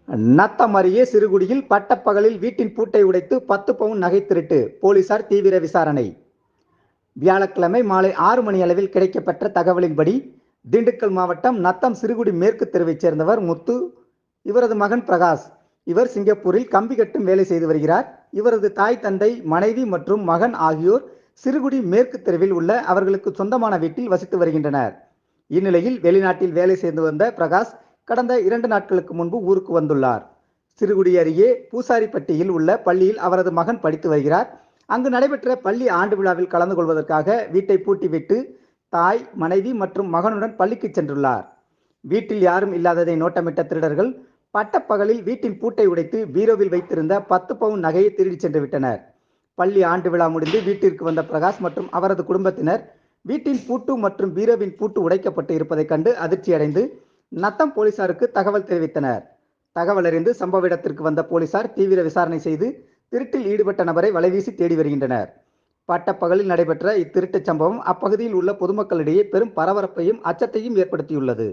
நத்தம் அருகே சிறுகுடியில் பட்டப்பகலில் வீட்டின் பூட்டை உடைத்து 10 பவுன் நகை திருட்டு, போலீசார் தீவிர விசாரணை. வியாழக்கிழமை மாலை 6 மணி அளவில் கிடைக்கப்பெற்ற தகவலின்படி, திண்டுக்கல் மாவட்டம் நத்தம் சிறுகுடி மேற்கு தெருவைச் சேர்ந்தவர் முத்து. இவரது மகன் பிரகாஷ். இவர் சிங்கப்பூரில் கம்பி கட்டும் வேலை செய்து வருகிறார். இவரது தாய், தந்தை, மனைவி மற்றும் மகன் ஆகியோர் சிறுகுடி மேற்கு தெருவில் உள்ள அவர்களுக்கு சொந்தமான வீட்டில் வசித்து வருகின்றனர். இந்நிலையில் வெளிநாட்டில் வேலை செய்து வந்த பிரகாஷ் கடந்த 2 நாட்களுக்கு முன்பு ஊருக்கு வந்துள்ளார். சிறுகுடி அருகே பூசாரிப்பட்டியில் உள்ள பள்ளியில் அவரது மகன் படித்து வருகிறார். அங்கு நடைபெற்ற பள்ளி ஆண்டு விழாவில் கலந்து கொள்வதற்காக வீட்டை பூட்டிவிட்டு தாய், மனைவி மற்றும் மகனுடன் பள்ளிக்கு சென்றுள்ளார். வீட்டில் யாரும் இல்லாததை நோட்டமிட்ட திருடர்கள் பட்டப்பகலில் வீட்டின் பூட்டை உடைத்து பீரோவில் வைத்திருந்த 10 பவுன் நகையை திருடி சென்று விட்டனர். பள்ளி ஆண்டு விழா முடிந்து வீட்டிற்கு வந்த பிரகாஷ் மற்றும் அவரது குடும்பத்தினர் வீட்டின் பூட்டு மற்றும் பீரோவின் பூட்டு உடைக்கப்பட்டு இருப்பதை கண்டு அதிர்ச்சியடைந்து நத்தம் போலீசாருக்கு தகவல் தெரிவித்தனர். தகவல் அறிந்து சம்பவ இடத்திற்கு வந்த போலீசார் தீவிர விசாரணை செய்து திருட்டில் ஈடுபட்ட நபரை வலைவீசி தேடி வருகின்றனர். பட்டப்பகலில் நடைபெற்ற இத்திருட்டுச் சம்பவம் அப்பகுதியில் உள்ள பொதுமக்களிடையே பெரும் பரபரப்பையும் அச்சத்தையும் ஏற்படுத்தியுள்ளது.